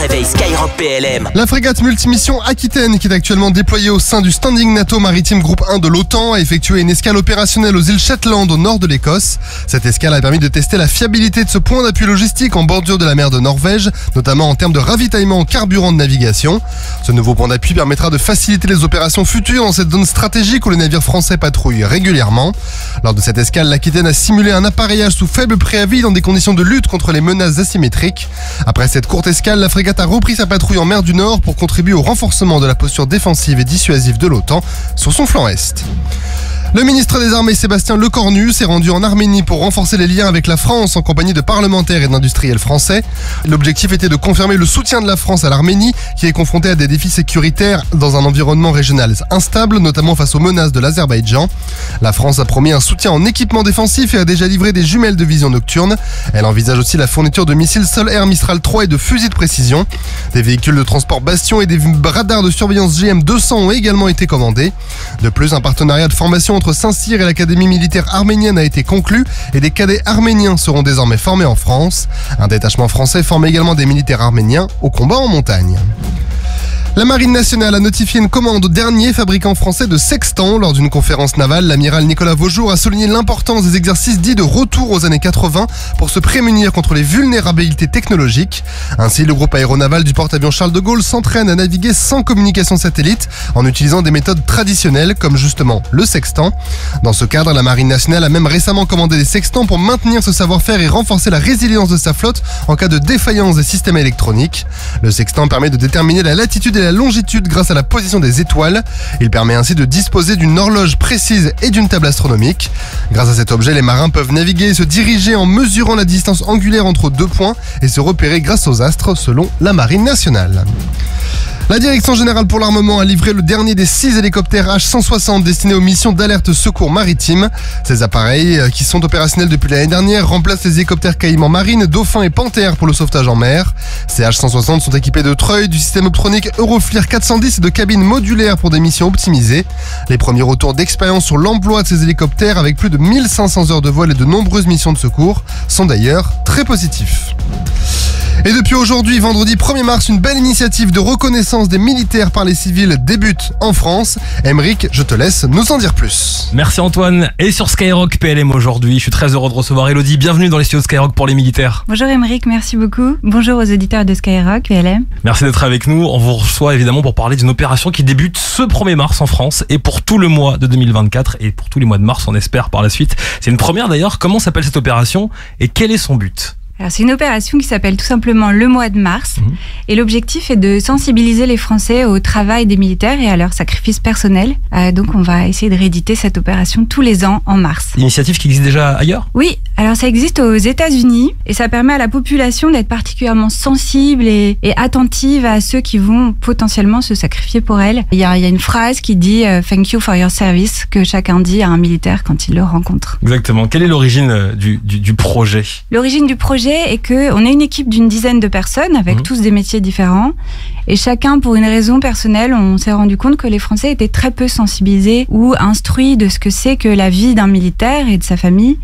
réveil Skyrock PLM. La frégate multimission Aquitaine, qui est actuellement déployée au sein du Standing NATO Maritime Groupe 1 de l'OTAN, a effectué une escale opérationnelle aux îles Shetland au nord de l'Écosse. Cette escale a permis de tester la fiabilité de ce point d'appui logistique en bordure de la mer de Norvège, notamment en termes de ravitaillement en carburant de navigation. Ce nouveau point d'appui permettra de faciliter les opérations futures dans cette zone stratégique où les navires français patrouillent régulièrement. Lors de cette escale, l'Aquitaine a simulé un appareillage sous faible préavis dans des conditions de lutte contre les menaces asymétriques. Après cette courte escale, la frégate a repris sa patrouille en mer du Nord pour contribuer au renforcement de la posture défensive et dissuasive de l'OTAN sur son flanc est. Le ministre des Armées Sébastien Lecornu s'est rendu en Arménie pour renforcer les liens avec la France en compagnie de parlementaires et d'industriels français. L'objectif était de confirmer le soutien de la France à l'Arménie, qui est confrontée à des défis sécuritaires dans un environnement régional instable, notamment face aux menaces de l'Azerbaïdjan. La France a promis un soutien en équipement défensif et a déjà livré des jumelles de vision nocturne. Elle envisage aussi la fourniture de missiles sol-air Mistral 3 et de fusils de précision. Des véhicules de transport Bastion et des radars de surveillance GM200 ont également été commandés. De plus, un partenariat de formation entre Saint-Cyr et l'Académie militaire arménienne a été conclu et des cadets arméniens seront désormais formés en France. Un détachement français forme également des militaires arméniens au combat en montagne. La Marine nationale a notifié une commande au dernier fabricant français de sextants. Lors d'une conférence navale, l'amiral Nicolas Vaujour a souligné l'importance des exercices dits de retour aux années 80 pour se prémunir contre les vulnérabilités technologiques. Ainsi, le groupe aéronaval du porte-avions Charles de Gaulle s'entraîne à naviguer sans communication satellite en utilisant des méthodes traditionnelles comme justement le sextant. Dans ce cadre, la Marine nationale a même récemment commandé des sextants pour maintenir ce savoir-faire et renforcer la résilience de sa flotte en cas de défaillance des systèmes électroniques. Le sextant permet de déterminer la latitude et la longitude grâce à la position des étoiles. Il permet ainsi de disposer d'une horloge précise et d'une table astronomique. Grâce à cet objet, les marins peuvent naviguer et se diriger en mesurant la distance angulaire entre deux points et se repérer grâce aux astres selon la Marine nationale. La Direction générale pour l'armement a livré le dernier des 6 hélicoptères H-160 destinés aux missions d'alerte secours maritime. Ces appareils, qui sont opérationnels depuis l'année dernière, remplacent les hélicoptères Caïman Marine, Dauphin et Panthère pour le sauvetage en mer. Ces H-160 sont équipés de treuils, du système optronique Euroflir 410 et de cabines modulaires pour des missions optimisées. Les premiers retours d'expérience sur l'emploi de ces hélicoptères, avec plus de 1500 heures de vol et de nombreuses missions de secours, sont d'ailleurs très positifs. Et depuis aujourd'hui, vendredi 1er mars, une belle initiative de reconnaissance des militaires par les civils débute en France. Aymeric, je te laisse nous en dire plus. Merci Antoine. Et sur Skyrock PLM aujourd'hui, je suis très heureux de recevoir Elodie. Bienvenue dans les studios de Skyrock pour les militaires. Bonjour Aymeric, merci beaucoup. Bonjour aux auditeurs de Skyrock PLM. Merci d'être avec nous. On vous reçoit évidemment pour parler d'une opération qui débute ce 1er mars en France et pour tout le mois de 2024 et pour tous les mois de mars, on espère par la suite. C'est une première d'ailleurs. Comment s'appelle cette opération et quel est son but ? Alors, c'est une opération qui s'appelle tout simplement le mois de mars et l'objectif est de sensibiliser les Français au travail des militaires et à leur sacrifice personnel. Donc on va essayer de rééditer cette opération tous les ans en mars. Initiative qui existe déjà ailleurs ? Oui, alors ça existe aux États-Unis et ça permet à la population d'être particulièrement sensible et attentive à ceux qui vont potentiellement se sacrifier pour elle. Il y a une phrase qui dit « Thank you for your service » que chacun dit à un militaire quand il le rencontre. Exactement. Quelle est l'origine du projet ? L'origine du projet est qu'on est une équipe d'une dizaine de personnes avec tous des métiers différents et chacun pour une raison personnelle on s'est rendu compte que les Français étaient très peu sensibilisés ou instruits de ce que c'est que la vie d'un militaire et de sa famille.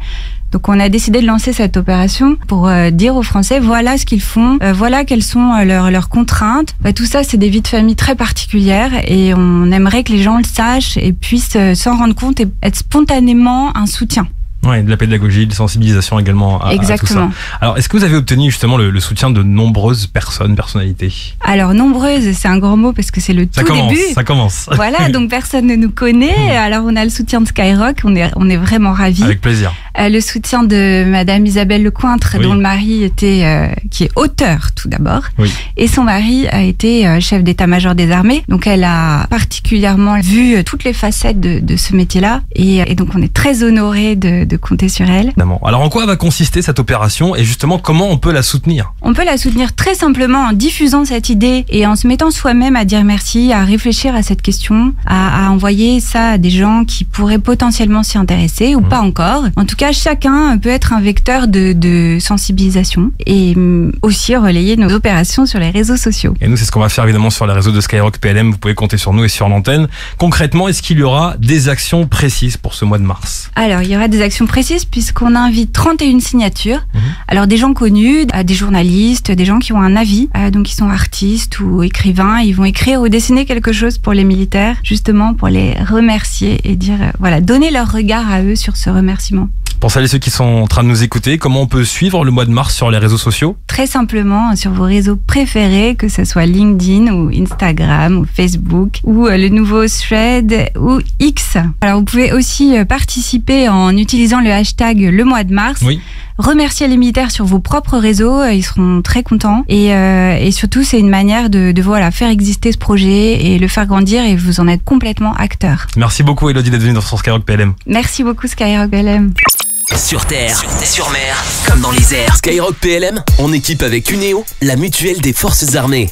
Donc on a décidé de lancer cette opération pour dire aux Français voilà ce qu'ils font, voilà quelles sont leurs contraintes. Tout ça c'est des vies de famille très particulières et on aimerait que les gens le sachent et puissent s'en rendre compte et être spontanément un soutien. Oui, de la pédagogie, de sensibilisation également à tout ça. Alors, est-ce que vous avez obtenu justement le soutien de nombreuses personnalités ? Alors, nombreuses, c'est un grand mot parce que c'est le tout début. Ça commence. Voilà, donc personne ne nous connaît. Alors, on a le soutien de Skyrock, on est vraiment ravis. Avec plaisir. Le soutien de Madame Isabelle Lecointre, dont le mari était, qui est auteur tout d'abord, et son mari a été chef d'état-major des armées. Donc, elle a particulièrement vu toutes les facettes de ce métier-là, et donc on est très honorés de compter sur elle. Alors en quoi va consister cette opération et justement comment on peut la soutenir ? On peut la soutenir très simplement en diffusant cette idée et en se mettant soi-même à dire merci, à réfléchir à cette question, à envoyer ça à des gens qui pourraient potentiellement s'y intéresser ou pas encore. En tout cas, cas, chacun peut être un vecteur de sensibilisation et aussi relayer nos opérations sur les réseaux sociaux. Et nous, c'est ce qu'on va faire évidemment sur les réseaux de Skyrock PLM. Vous pouvez compter sur nous et sur l'antenne. Concrètement, est-ce qu'il y aura des actions précises pour ce mois de mars? Alors, il y aura des actions précises puisqu'on invite 31 signatures. Alors, des gens connus, des journalistes, des gens qui ont un avis, donc qui sont artistes ou écrivains. Ils vont écrire ou dessiner quelque chose pour les militaires, justement pour les remercier et dire, voilà, donner leur regard à eux sur ce remerciement. Pour celles et ceux qui sont en train de nous écouter, comment on peut suivre le mois de mars sur les réseaux sociaux? Très simplement, sur vos réseaux préférés, que ce soit LinkedIn ou Instagram ou Facebook ou le nouveau Thread ou X. Alors, vous pouvez aussi participer en utilisant le hashtag le mois de mars. Oui. Remercier les militaires sur vos propres réseaux, ils seront très contents. Et surtout, c'est une manière de voilà, faire exister ce projet et le faire grandir et vous en êtes complètement acteur. Merci beaucoup Elodie d'être venue sur Skyrock PLM. Merci beaucoup Skyrock PLM. Sur terre, sur mer, comme dans les airs. Skyrock PLM, en équipe avec Uneo, la mutuelle des forces armées.